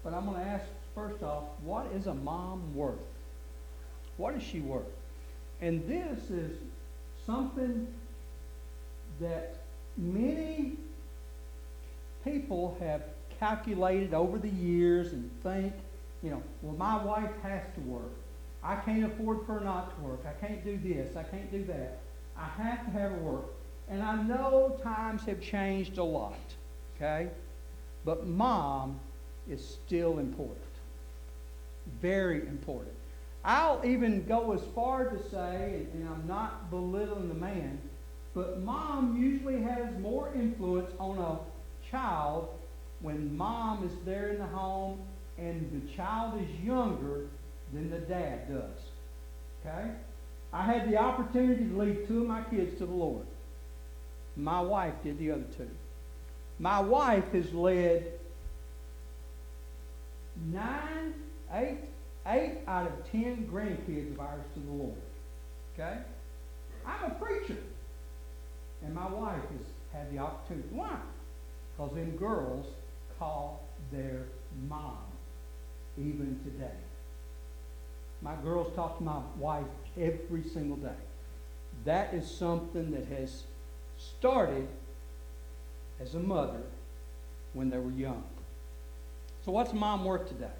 But I'm going to ask first off, what is a mom worth? What is she worth? And this is something that many people have calculated over the years and think, well, my wife has to work. I can't afford for her not to work. I can't do this. I can't do that. I have to have her work. And I know times have changed a lot, okay? But mom is still important. Very important. I'll even go as far to say, and I'm not belittling the man, but mom usually has more influence on a child when mom is there in the home and the child is younger than the dad does. Okay? I had the opportunity to lead 2 of my kids to the Lord. My wife did the other 2. My wife has led 8 out of 10 grandkids of ours to the Lord. Okay? I'm a preacher. And my wife has had the opportunity. Why? Because them girls call their mom even today. My girls talk to my wife every single day. That is something that has started as a mother when they were young. So what's mom worth today?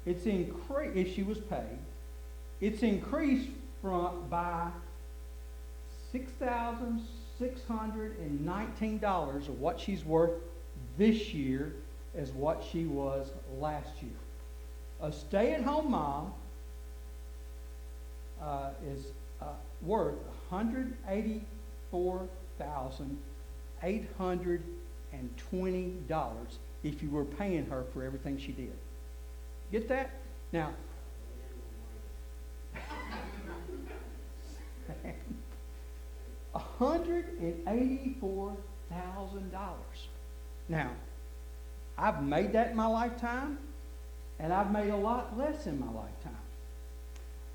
It's increased, if she was paid, it's increased by $6,619 of what she's worth this year as what she was last year. A stay-at-home mom is worth $184,820 if you were paying her for everything she did. Get that? Now, $184,000. Now, I've made that in my lifetime, and I've made a lot less in my lifetime.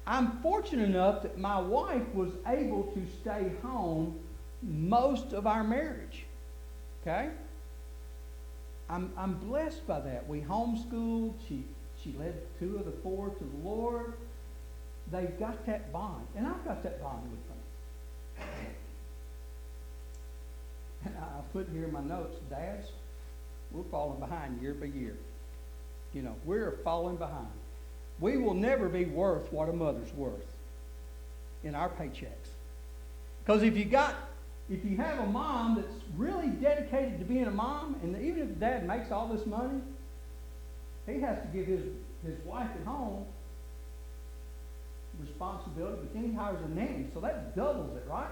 I'm fortunate enough that my wife was able to stay home most of our marriage. Okay? I'm blessed by that. We homeschooled. She led 2 of the 4 to the Lord. They've got that bond, and I've got that bond with them. And I put here in my notes, dads, we're falling behind year by year. We're falling behind. We will never be worth what a mother's worth in our paychecks. Because if you have a mom that's really dedicated to being a mom, and even if dad makes all this money, he has to give his wife at home responsibility, but then he hires a nanny, so that doubles it, right?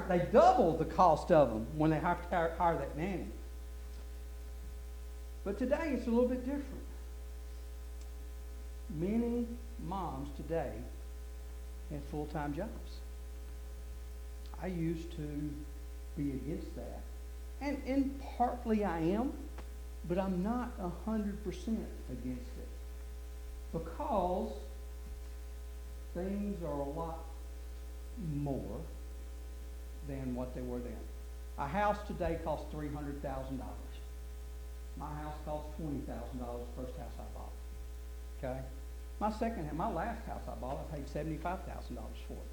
They double the cost of them when they have to hire that nanny. But today it's a little bit different. Many moms today have full-time jobs. I used to be against that. And partly I am, but I'm not 100% against it. Because things are a lot more than what they were then. A house today costs $300,000. My house cost $20,000 the first house I bought. Okay? My last house I bought, I paid $75,000 for it.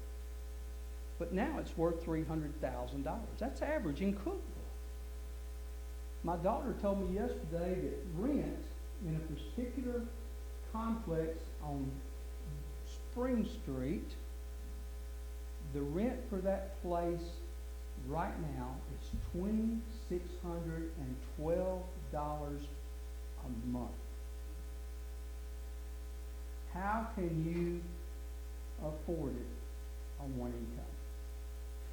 But now it's worth $300,000. That's average in Cookville. My daughter told me yesterday that rent in a particular complex on Spring Street, the rent for that place right now is $2,612 a month. How can you afford it on one income?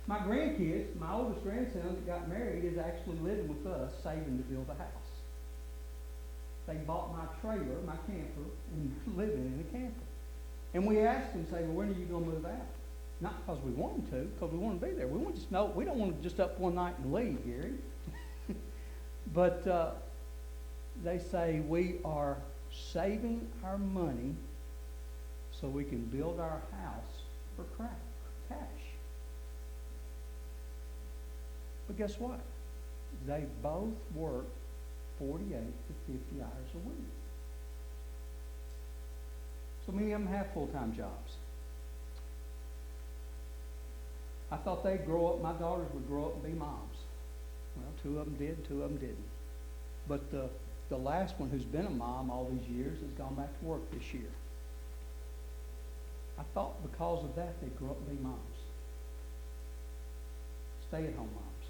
My grandkids, my oldest grandson that got married, is actually living with us, saving to build a house. They bought my trailer, my camper, and they're living in a camper. And we asked them, say, well, when are you going to move out? Not because we want them to, because we want to be there. We don't want to just up one night and leave, Gary. But they say we are saving our money so we can build our house for cash. But guess what? They both work 48 to 50 hours a So many of them have full-time jobs. I thought they'd grow up, my daughters would grow up and be moms. Well, 2 of them did, 2 of them didn't. But the last one, who's been a mom all these years, has gone back to work this year. I thought because of that they'd grow up and be moms. Stay-at-home moms.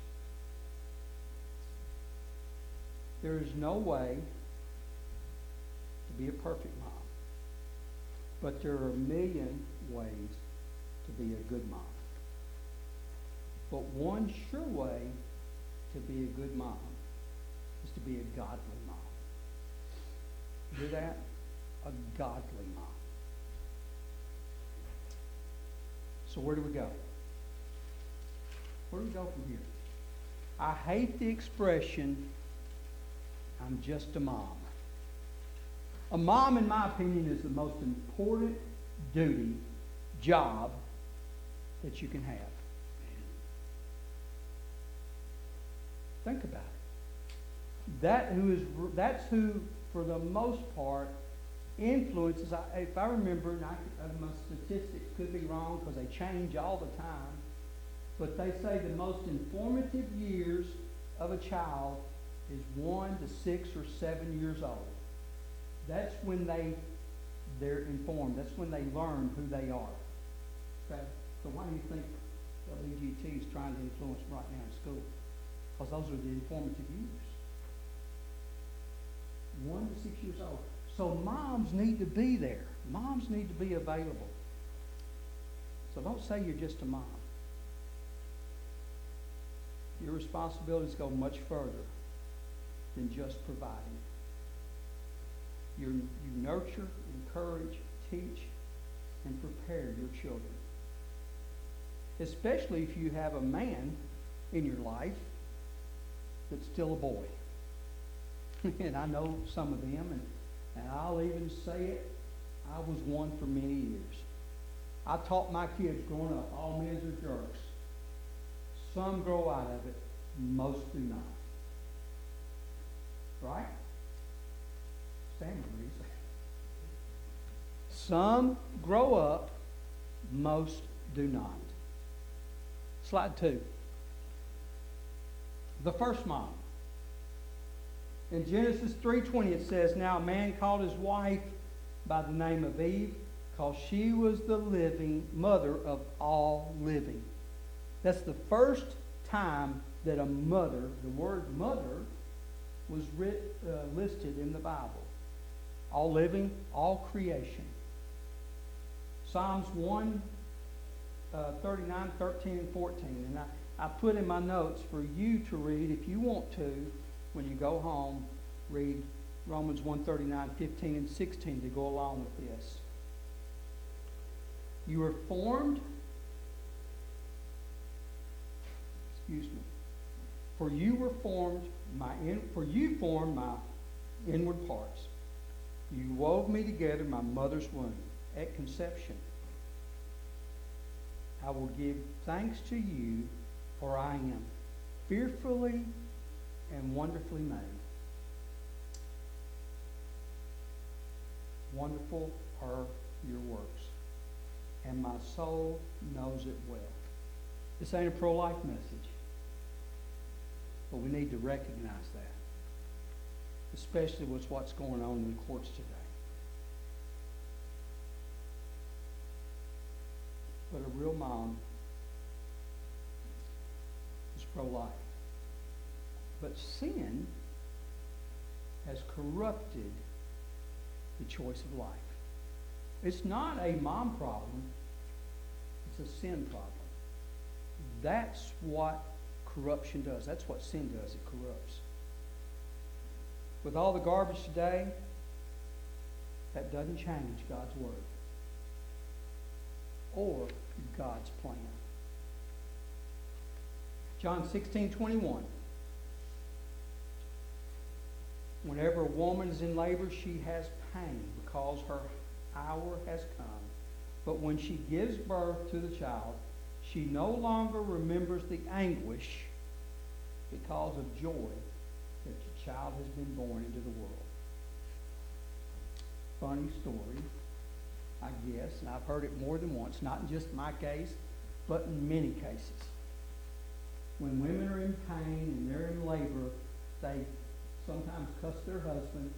There is no way to be a perfect mom. But there are a million ways to be a good mom. But one sure way to be a good mom is to be a godly mom. Hear that? A godly mom. So where do we go? Where do we go from here? I hate the expression, I'm just a mom. A mom, in my opinion, is the most important duty, job that you can have. Think about it. That's who, for the most part, influences. If I remember, and my statistics could be wrong because they change all the time, but they say the most informative years of a child is 1 to 6 or 7 years old. That's when they're informed. That's when they learn who they are. Okay? So why do you think LEGT is trying to influence right now in school? Because those are the informative years. 1 to 6 years old. So moms need to be there. Moms need to be available. So don't say you're just a mom. Your responsibilities go much further than just providing. You nurture, encourage, teach, and prepare your children. Especially if you have a man in your life that's still a boy. And I know some of them, and I'll even say it, I was one for many years. I taught my kids growing up, all men are jerks. Some grow out of it, most do not. Right? Stand, please. Some grow up, most do not. Slide 2. The first mom. In Genesis 3:20 it says, "Now a man called his wife by the name of Eve, because she was the living mother of all living." That's the first time that a mother, the word mother, was listed in the Bible. All living, all creation. Psalms 139, 13, and 14. And I put in my notes for you to read, if you want to, when you go home, read Romans 1:39, 15, and 16 to go along with this. You were formed, for you formed my inward parts. You wove me together in my mother's womb at conception. I will give thanks to you, for I am fearfully and wonderfully made. Wonderful are your works, and my soul knows it well. This ain't a pro-life message, but we need to recognize that, especially with what's going on in the courts today. But a real mom is pro-life. But sin has corrupted the choice of life. It's not a mom problem, it's a sin problem. That's what corruption does. That's what sin does. It corrupts. With all the garbage today, that doesn't change God's word or God's plan. John 16:21. Whenever a woman is in labor, she has pain because her hour has come. But when she gives birth to the child, she no longer remembers the anguish because of joy that the child has been born into the world. Funny story. I guess, and I've heard it more than once, not in just my case, but in many cases. When women are in pain and they're in labor, they sometimes cuss their husband,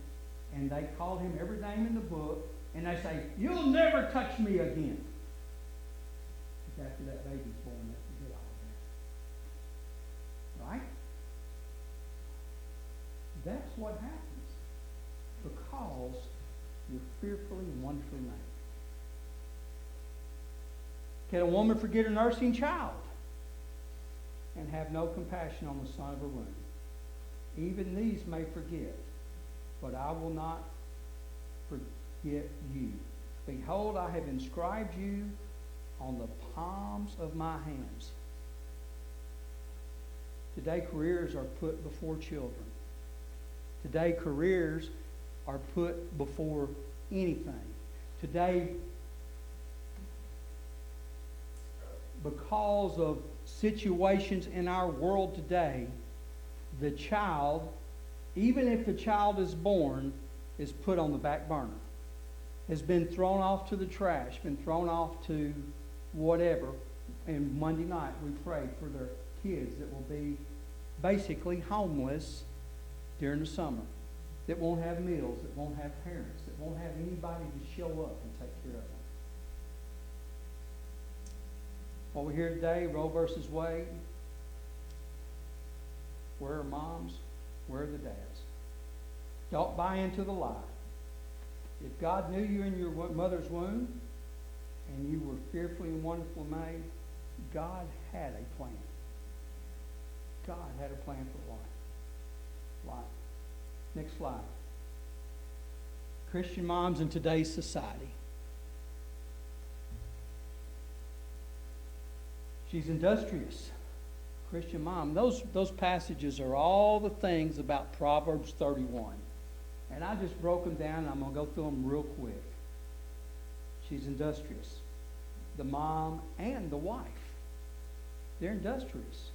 and they call him every name in the book, and they say, "You'll never touch me again." But after that baby's born, they forget all that. Right? That's what happens because you're fearfully and wonderfully made. Can a woman forget a nursing child and have no compassion on the son of her womb? Even these may forget, but I will not forget you. Behold, I have inscribed you on the palms of my hands. Today, careers are put before children. Today, careers are put before anything. Today, because of situations in our world today, the child, even if the child is born, is put on the back burner, has been thrown off to the trash, been thrown off to whatever. And Monday night we prayed for their kids that will be basically homeless during the summer, that won't have meals, that won't have parents, that won't have anybody to show up and take care of them. What we hear today, Roe versus Wade, where are moms? Where are the dads? Don't buy into the lie. If God knew you in your mother's womb and you were fearfully and wonderfully made, God had a plan. God had a plan for life. Next slide. Christian moms in today's society. She's industrious. Christian mom. Those passages are all the things about Proverbs 31. And I just broke them down, and I'm going to go through them real quick. She's industrious. The mom and the wife. They're industrious.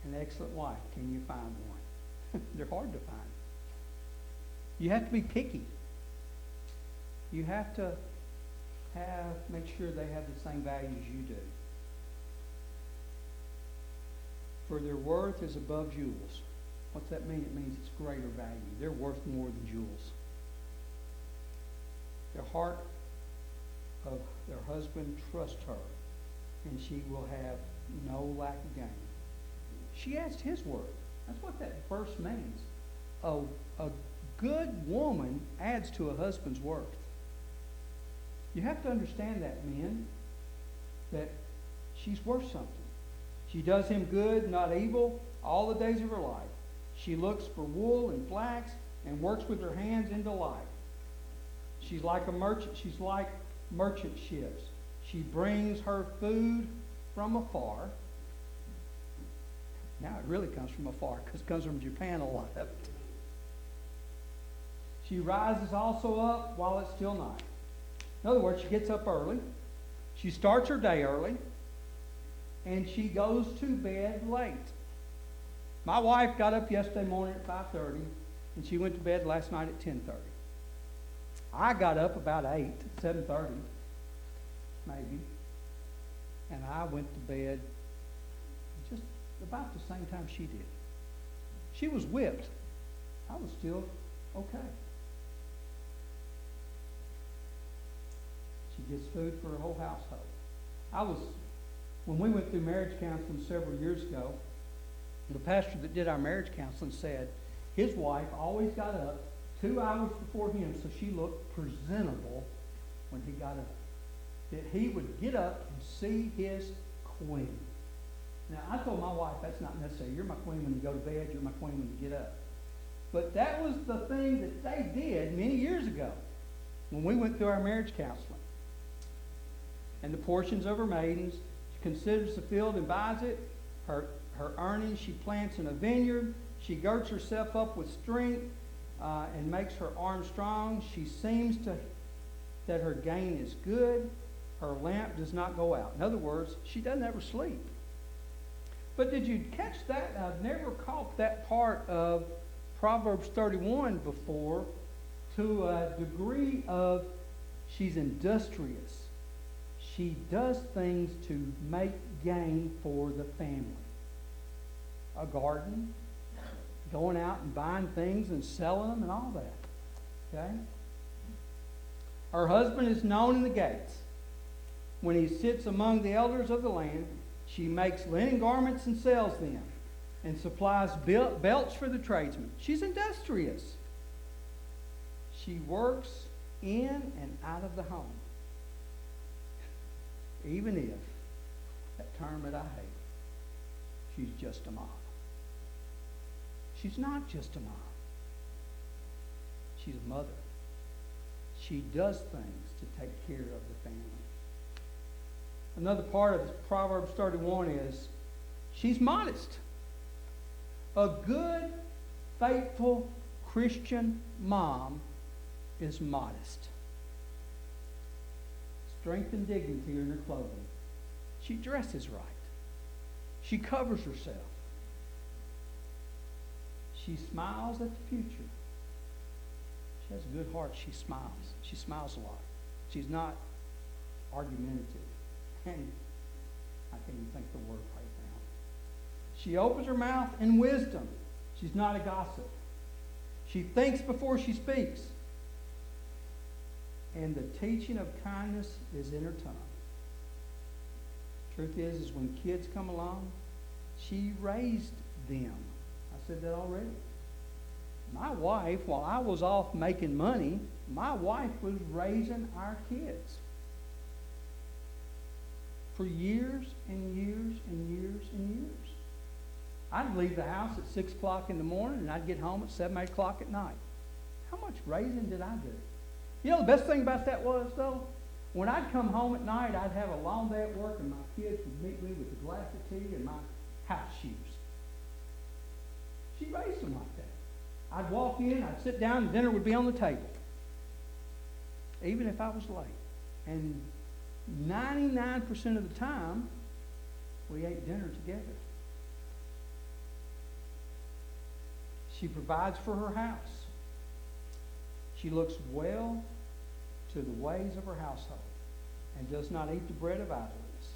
An excellent wife. Can you find one? They're hard to find. You have to be picky. You have to make sure they have the same values you do. For their worth is above jewels. What's that mean? It means it's greater value. They're worth more than jewels. The heart of their husband trusts her, and she will have no lack of gain. She adds to his worth. That's what that verse means. A good woman adds to a husband's worth. You have to understand that, men, that she's worth something. She does him good, not evil, all the days of her life. She looks for wool and flax and works with her hands in delight. She's like a merchant. She's like merchant ships. She brings her food from afar. Now it really comes from afar because it comes from Japan, a lot of it. She rises also up while it's still night. In other words, she gets up early. She starts her day early. And she goes to bed late. My wife got up yesterday morning at 5:30, and she went to bed last night at 10:30. I got up about 7:30, maybe, and I went to bed just about the same time she did. She was whipped. I was still okay. She gets food for her whole household. When we went through marriage counseling several years ago, the pastor that did our marriage counseling said his wife always got up 2 hours before him so she looked presentable when he got up. That he would get up and see his queen. Now, I told my wife that's not necessary. You're my queen when you go to bed. You're my queen when you get up. But that was the thing that they did many years ago when we went through our marriage counseling. And the portions of her maidens, she considers the field and buys it. Her earnings she plants in a vineyard. She girds herself up with strength and makes her arm strong. She seems that her gain is good. Her lamp does not go out. In other words, she doesn't ever sleep. But did you catch that? I've never caught that part of Proverbs 31 before, to a degree of she's industrious. She does things to make gain for the family. A garden, going out and buying things and selling them and all that. Okay? Her husband is known in the gates. When he sits among the elders of the land, she makes linen garments and sells them, and supplies belts for the tradesmen. She's industrious. She works in and out of the home. Even if, that term that I hate, she's just a mom. She's not just a mom. She's a mother. She does things to take care of the family. Another part of Proverbs 31 is she's modest. A good, faithful Christian mom is modest. Strength and dignity are in her clothing. She dresses right. She covers herself. She smiles at the future. She has a good heart. She smiles. She smiles a lot. She's not argumentative. And I can't even think the word right now. She opens her mouth in wisdom. She's not a gossip. She thinks before she speaks. And the teaching of kindness is in her tongue. Truth is when kids come along, she raised them. I said that already. My wife, while I was off making money, my wife was raising our kids. For years and years and years and years. I'd leave the house at 6 o'clock in the morning and I'd get home at 7, 8 o'clock at night. How much raising did I do? You know, the best thing about that was, though, when I'd come home at night, I'd have a long day at work and my kids would meet me with a glass of tea and my house shoes. She raised them like that. I'd walk in, I'd sit down, and dinner would be on the table. Even if I was late. And 99% of the time, we ate dinner together. She provides for her house. She looks well to the ways of her household and does not eat the bread of idleness.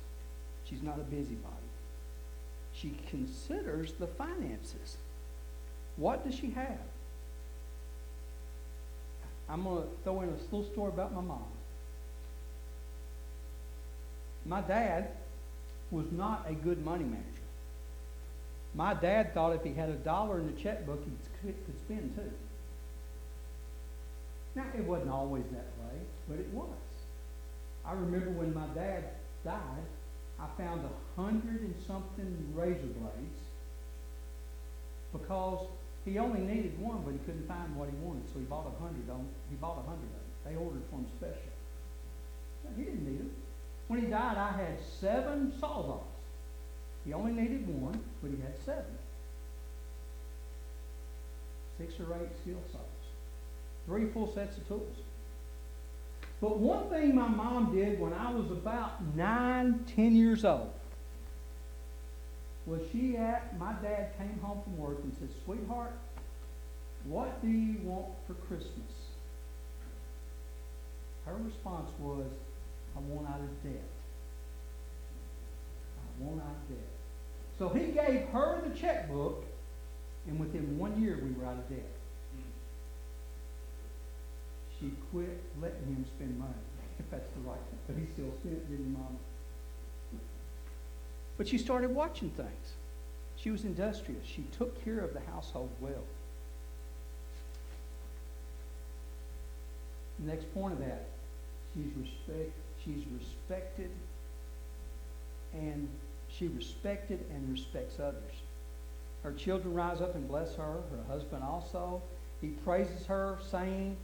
She's not a busybody. She considers the finances. What does she have? I'm going to throw in a little story about my mom. My dad was not a good money manager. My dad thought if he had $1 in the checkbook, he could spend too. Now, it wasn't always that way, but it was. I remember when my dad died, I found 100 and something razor blades because he only needed one, but he couldn't find what he wanted, so he bought 100 of them. They ordered for him special. He didn't need them. When he died, I had 7 sawzalls. He only needed one, but he had 7. 6 or 8 skill saws. 3 full sets of tools. But one thing my mom did when I was about 9, 10 years old was my dad came home from work and said, "Sweetheart, what do you want for Christmas?" Her response was, "I want out of debt. I want out of debt." So he gave her the checkbook, and within 1 year we were out of debt. She quit letting him spend money, if that's the right thing. But he still spent, didn't he, Mama? But she started watching things. She was industrious. She took care of the household well. The next point of that, she's respected, and she respected and respects others. Her children rise up and bless her. Her husband also. He praises her, saying,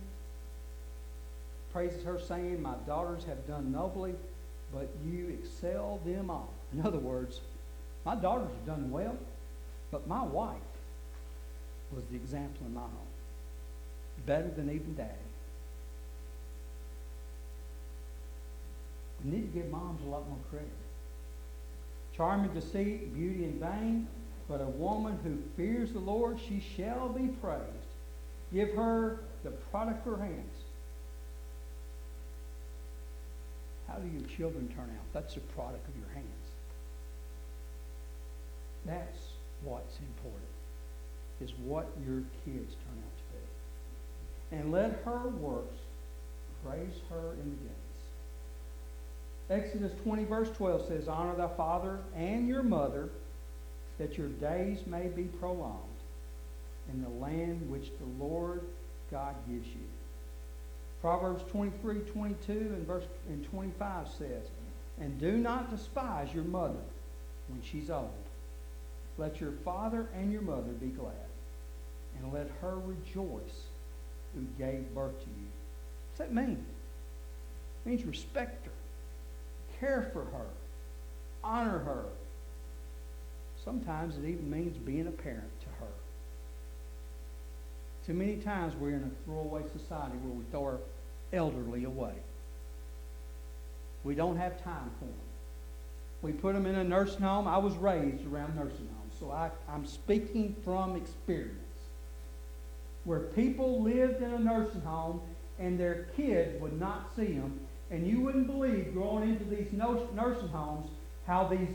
"My daughters have done nobly, but you excel them all." In other words, my daughters have done well, but my wife was the example in my home. Better than even Daddy. We need to give moms a lot more credit. Charm and deceit, beauty and vain, but a woman who fears the Lord, she shall be praised. Give her the product of her hands. How do your children turn out? That's the product of your hands. That's what's important, is what your kids turn out to be. And let her works praise her in the gates. Exodus 20 verse 12 says, Honor thy father and your mother, that your days may be prolonged in the land which the Lord God gives you. Proverbs 23:22 and 25 says, And do not despise your mother when she's old. Let your father and your mother be glad, and let her rejoice who gave birth to you. What's that mean? It means respect her, care for her, honor her. Sometimes it even means being a parent to her. Too many times we're in a throwaway society where we throw our elderly away. We don't have time for them. We put them in a nursing home. I was raised around nursing homes, so I'm speaking from experience. Where people lived in a nursing home and their kids would not see them, and you wouldn't believe growing into these nursing homes how these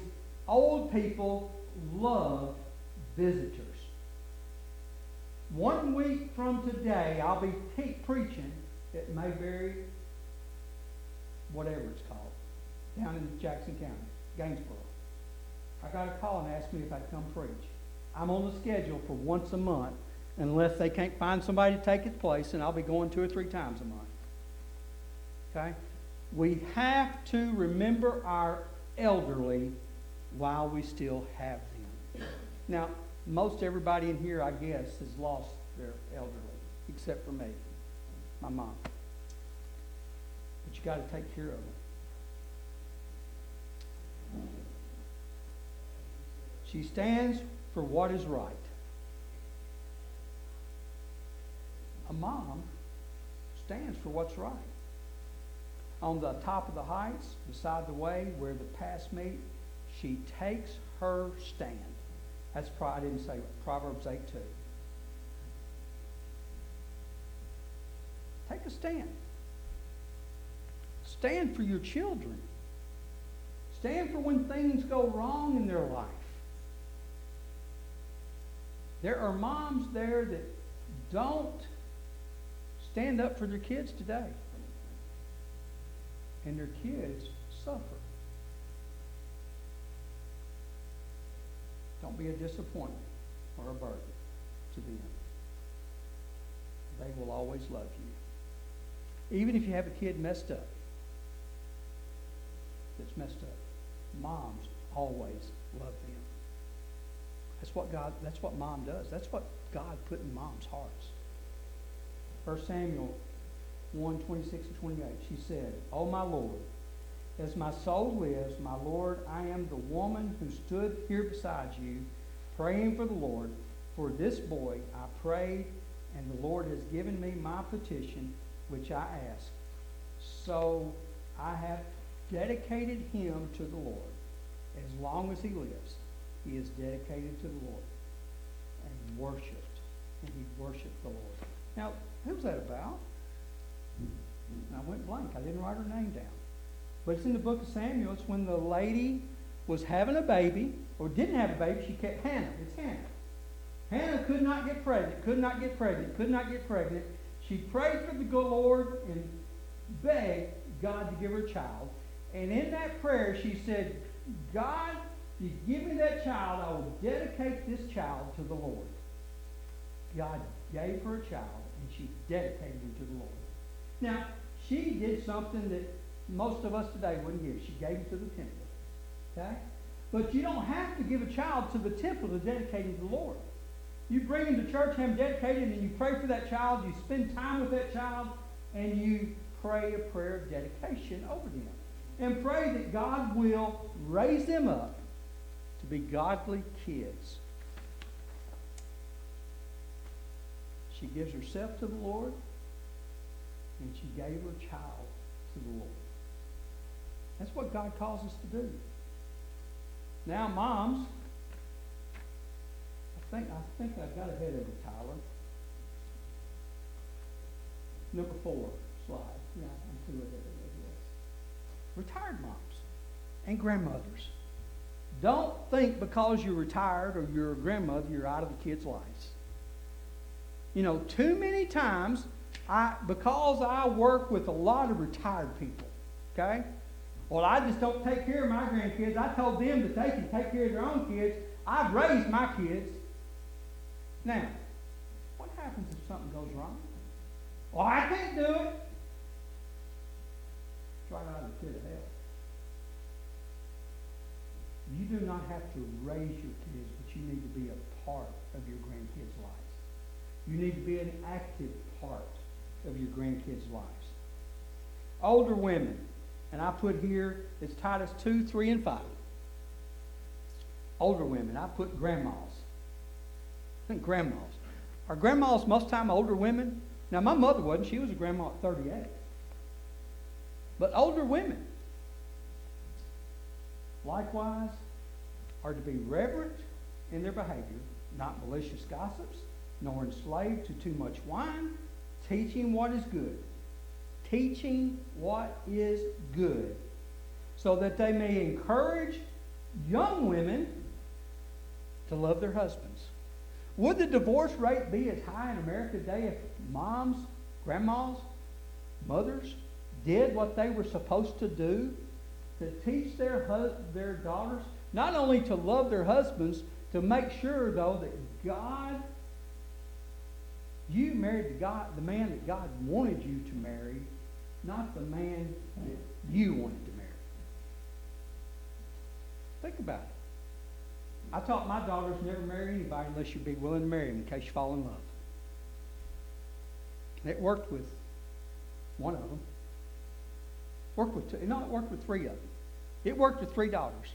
old people love visitors. 1 week from today, I'll be preaching at Mayberry, whatever it's called, down in Jackson County, Gainesboro. I got a call and asked me if I'd come preach. I'm on the schedule for once a month, unless they can't find somebody to take its place, and I'll be going 2 or 3 times a month. Okay? We have to remember our elderly while we still have them. Now, most everybody in here, I guess, has lost their elderly, except for me, my mom. But you got to take care of them. She stands for what is right. A mom stands for what's right. On the top of the heights, beside the way where the paths meet, she takes her stand. That's I didn't say Proverbs 8:2. Take a stand. Stand for your children. Stand for when things go wrong in their life. There are moms there that don't stand up for their kids today. And their kids suffer. Don't be a disappointment or a burden to them. They will always love you. Even if you have a kid messed up, that's messed up, moms always love them. That's what mom does. That's what God put in mom's hearts. 1 Samuel 1:26 and 28, she said, O my Lord, as my soul lives, my Lord, I am the woman who stood here beside you, praying for the Lord. For this boy I prayed, and the Lord has given me my petition, which I asked. So I have dedicated him to the Lord. As long as he lives, he is dedicated to the Lord and worshipped. And he worshipped the Lord. Now, who's that about? I went blank. I didn't write her name down. But it's in the book of Samuel. It's when the lady was having a baby, or didn't have a baby. She kept Hannah. It's Hannah. Hannah could not get pregnant, could not get pregnant, could not get pregnant. She prayed for the good Lord and begged God to give her a child. And in that prayer, she said, God, if you give me that child, I will dedicate this child to the Lord. God gave her a child, and she dedicated him to the Lord. Now, she did something that most of us today wouldn't give. She gave him to the temple. Okay? But you don't have to give a child to the temple to dedicate him to the Lord. You bring him to church, have him dedicated, and you pray for that child, you spend time with that child, and you pray a prayer of dedication over them. And pray that God will raise them up to be godly kids. She gives herself to the Lord, and she gave her child to the Lord. That's what God calls us to do. Now, moms, I think I got ahead of you, Tyler. number 4 slide. Yeah, I'm too ahead. Retired moms and grandmothers. Don't think because you're retired or you're a grandmother, you're out of the kids' lives. You know, too many times, because I work with a lot of retired people, okay? Well, I just don't take care of my grandkids. I told them that they can take care of their own kids. I've raised my kids. Now, what happens if something goes wrong? Well, I can't do it. It's right out of the pit of hell. You do not have to raise your kids, but you need to be a part of your grandkids' lives. You need to be an active part of your grandkids' lives. Older women, and I put here, it's Titus 2, 3, and 5. Older women, I put grandmas. I think grandmas. Are grandmas most of the time older women? Now, my mother wasn't. She was a grandma at 38. But older women, likewise, are to be reverent in their behavior, not malicious gossips, nor enslaved to too much wine, teaching what is good. Teaching what is good, so that they may encourage young women to love their husbands. Would the divorce rate be as high in America today if moms, grandmas, mothers did what they were supposed to do to teach their daughters not only to love their husbands, to make sure, though, that God, you married the man that God wanted you to marry, not the man that you wanted to marry. Think about it. I taught my daughters never marry anybody unless you be willing to marry them in case you fall in love. And it worked with one of them. Worked with two. No, it worked with 3 of them. It worked with 3 daughters.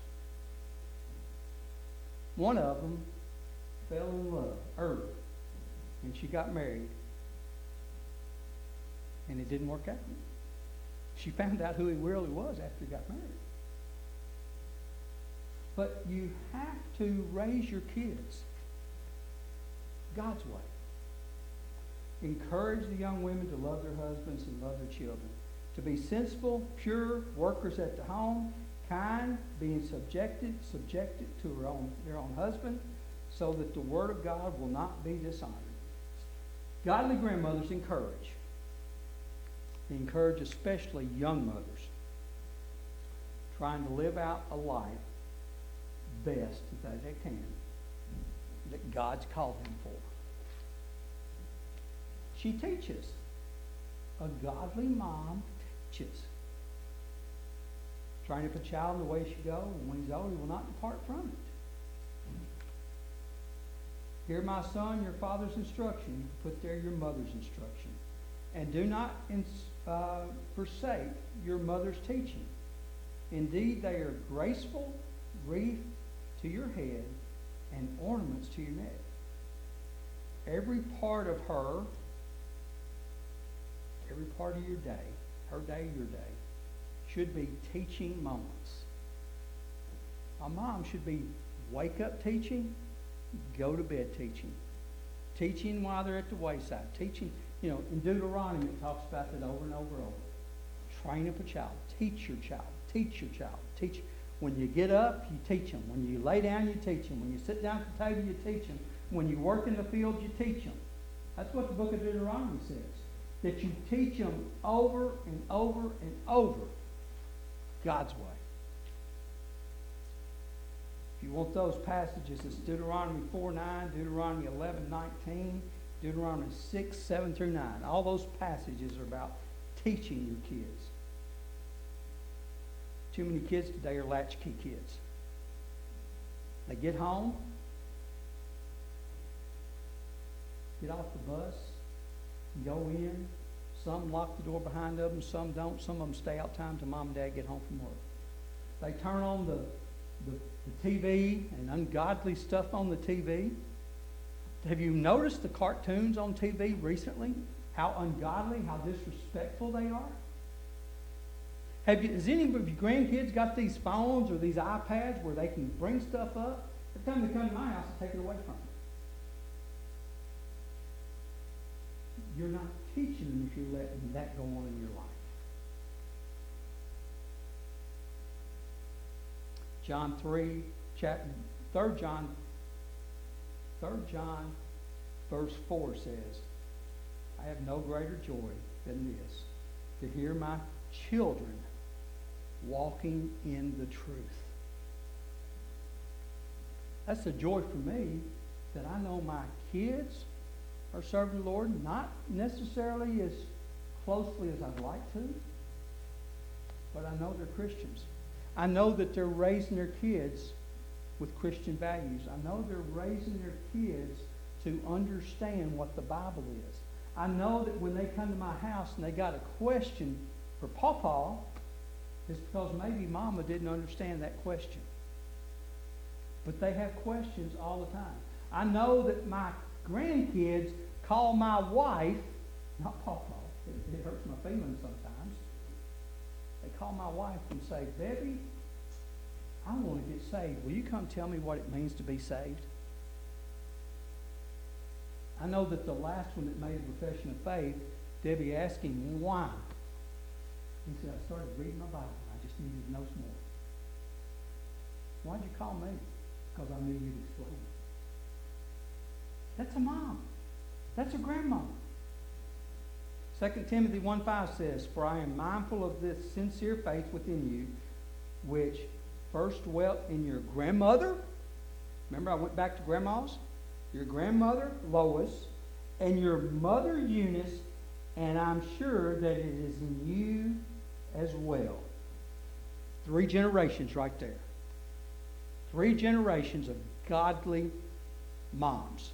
One of them fell in love early, and she got married, and it didn't work out. She found out who he really was after he got married. But you have to raise your kids God's way. Encourage the young women to love their husbands and love their children. To be sensible, pure, workers at the home, kind, being subjected to their own husband, so that the word of God will not be dishonored. Godly grandmothers encourage. They encourage especially young mothers trying to live out a life best that they can, that God's called them for. She teaches. A godly mom teaches. Train up a child in the way he should go, and when he's old, he will not depart from it. Hear, my son, your father's instruction. Put there your mother's instruction. And do not forsake your mother's teaching. Indeed, they are graceful, wreath to your head, and ornaments to your neck. Every part of her, every part of your day, her day, your day, should be teaching moments. A mom should be wake up teaching, go to bed teaching. Teaching while they're at the wayside. Teaching, in Deuteronomy it talks about that over and over and over. Train up a child. Teach your child. Teach your child. Teach. When you get up, you teach them. When you lay down, you teach them. When you sit down at the table, you teach them. When you work in the field, you teach them. That's what the book of Deuteronomy says. That you teach them over and over and over God's way. If you want those passages, it's Deuteronomy 4:9, Deuteronomy 11:19, Deuteronomy 6:7 through 9. All those passages are about teaching your kids. Too many kids today are latchkey kids. They get home, get off the bus, go in. Some lock the door behind them, some don't. Some of them stay out time till mom and dad get home from work. They turn on the TV and ungodly stuff on the TV. Have you noticed the cartoons on TV recently? How ungodly, how disrespectful they are? Has any of your grandkids got these phones or these iPads where they can bring stuff up? Every time they come to my house, I take it away from them. you're not teaching them if you're letting that go on in your life. John 3, 3 John, verse 4 says, I have no greater joy than this, to hear my children walking in the truth. That's a joy for me, that I know my kids are serving the Lord, not necessarily as closely as I'd like to, but I know they're Christians. I know that they're raising their kids with Christian values. I know they're raising their kids to understand what the Bible is. I know that when they come to my house and they got a question for Pawpaw, it's because maybe Mama didn't understand that question. But they have questions all the time. I know that my grandkids call my wife, not Pawpaw, it hurts my feelings sometimes. They call my wife and say, Debbie, I want to get saved. Will you come tell me what it means to be saved? I know that the last one that made a profession of faith, Debbie asked him why. He said, I started reading my Bible. I just needed to know some more. Why'd you call me? Because I knew you'd explain it. That's a mom. That's a grandma. 2 Timothy 1:5 says, For I am mindful of this sincere faith within you, which first dwelt in your grandmother. Remember, I went back to grandmas. Your grandmother, Lois, and your mother, Eunice, and I'm sure that it is in you as well. 3 generations right there. 3 generations of godly moms.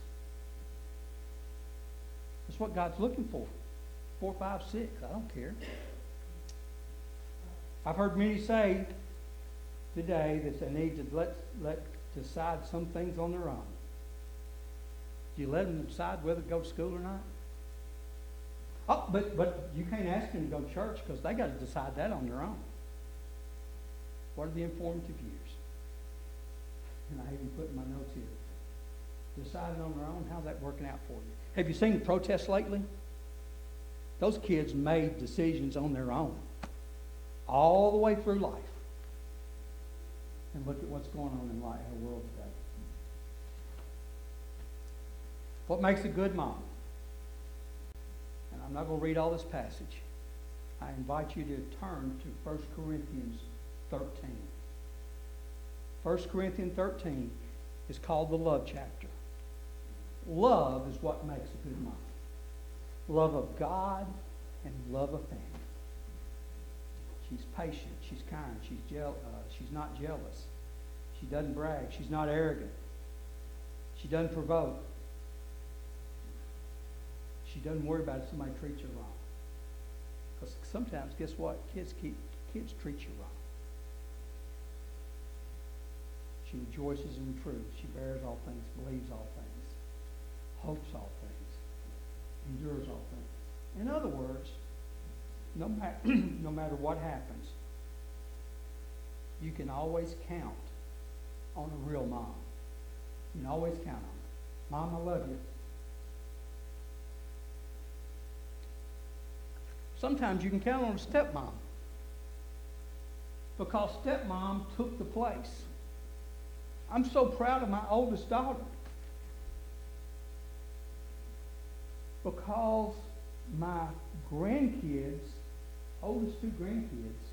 That's what God's looking for. 4, 5, 6. I don't care. I've heard many say today that they need to let decide some things on their own. Do you let them decide whether to go to school or not? Oh, but you can't ask them to go to church because they got to decide that on their own. What are the informative years? And I even put in my notes here. Deciding on their own, how's that working out for you? Have you seen the protests lately? Those kids made decisions on their own all the way through life. And look at what's going on in our world today. What makes a good mom? And I'm not going to read all this passage. I invite you to turn to 1 Corinthians 13. 1 Corinthians 13 is called the love chapter. Love is what makes a good mom. Love of God and love of family. She's patient. She's kind. She's not jealous. She doesn't brag. She's not arrogant. She doesn't provoke. She doesn't worry about if somebody treats her wrong. Because sometimes, guess what? Kids treat you wrong. She rejoices in the truth. She bears all things, believes all things, hopes all things, endures all things. In other words, no matter what happens, you can always count on a real mom. You can always count on her. Mom, I love you. Sometimes you can count on a stepmom because stepmom took the place. I'm so proud of my oldest daughter because my grandkids, oldest 2 grandkids,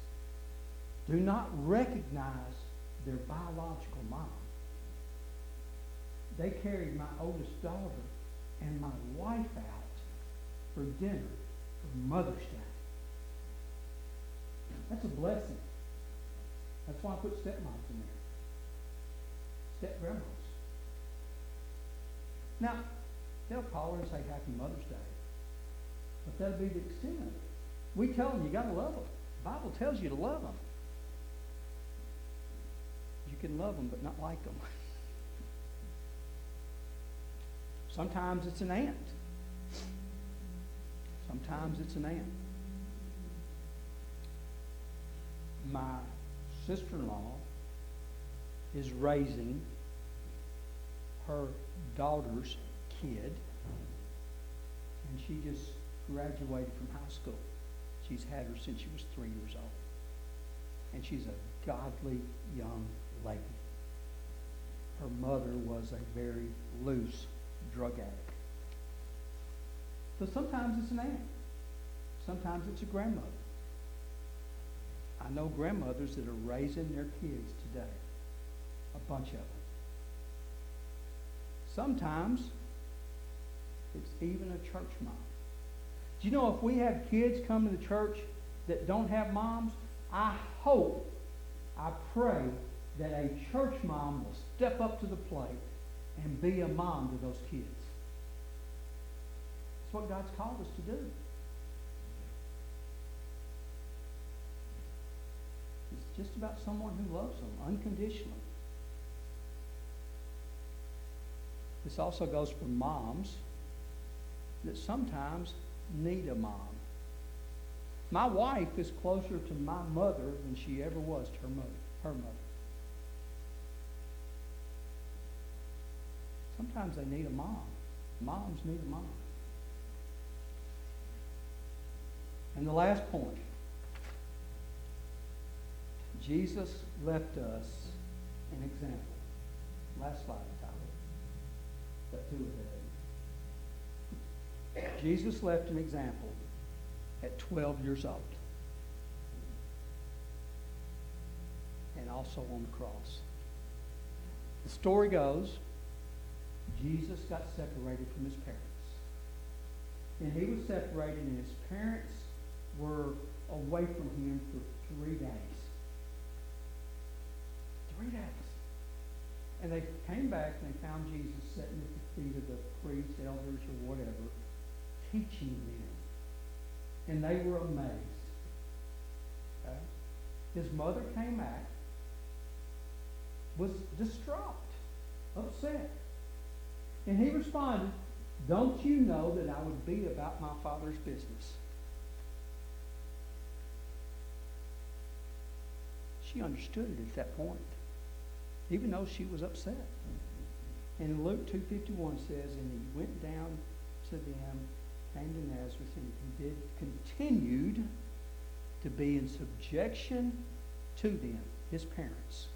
do not recognize their biological mom. They carried my oldest daughter and my wife out for dinner for Mother's Day. That's a blessing. That's why I put stepmoms in there. Step-grandmas. Now, they'll call her and say Happy Mother's Day. But that'll be the extent of it. We tell them you got to love them. The Bible tells you to love them. You can love them but not like them. Sometimes it's an aunt. Sometimes it's an aunt. My sister-in-law is raising her daughter's kid. and she just graduated from high school. She's had her since she was 3 years old. And she's a godly young lady. Her mother was a very loose drug addict. So sometimes it's an aunt. Sometimes it's a grandmother. I know grandmothers that are raising their kids today. A bunch of them. Sometimes it's even a church mom. Do you know if we have kids come to the church that don't have moms, I hope, I pray that a church mom will step up to the plate and be a mom to those kids. That's what God's called us to do. It's just about someone who loves them unconditionally. This also goes for moms that sometimes need a mom. My wife is closer to my mother than she ever was to her mother. Sometimes they need a mom. Moms need a mom. And the last point. Jesus left us an example. Last slide, Tyler. Got two ahead. Jesus left an example at 12 years old. And also on the cross. The story goes, Jesus got separated from his parents. And he was separated and his parents were away from him for 3 days. 3 days. And they came back and they found Jesus sitting at the feet of the priests, elders, or whatever, teaching them. And they were amazed. Okay? His mother came back, was distraught, upset. And he responded, "Don't you know that I would be about my Father's business?" She understood it at that point, even though she was upset. And Luke 2:51 says, "And he went down to them, came to Nazareth, and he continued to be in subjection to them," his parents,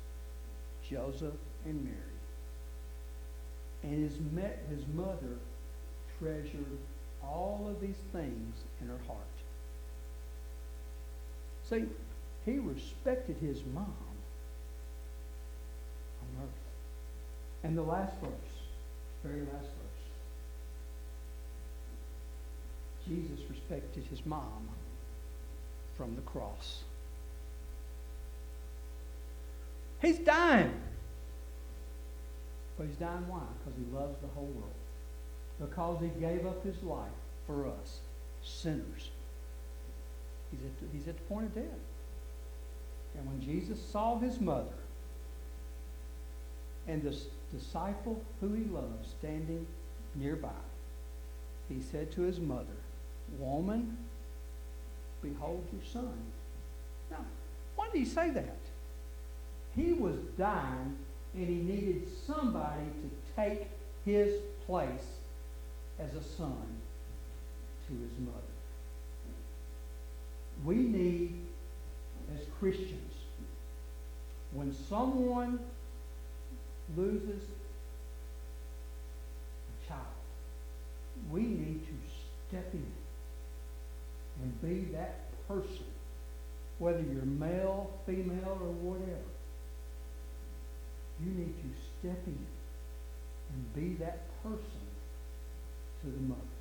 Joseph and Mary. And his mother treasured all of these things in her heart. See, he respected his mom on earth. And the last verse, very last verse. Jesus respected his mom from the cross. He's dying. But he's dying why? Because he loves the whole world. Because he gave up his life for us, sinners. He's at the point of death. And when Jesus saw his mother and the disciple who he loved standing nearby, he said to his mother, "Woman, behold your son." Now, why did he say that? He was dying and he needed somebody to take his place as a son to his mother. We need, as Christians, when someone loses a child, we need to step in and be that person, whether you're male, female, or whatever. You need to step in and be that person to the mother.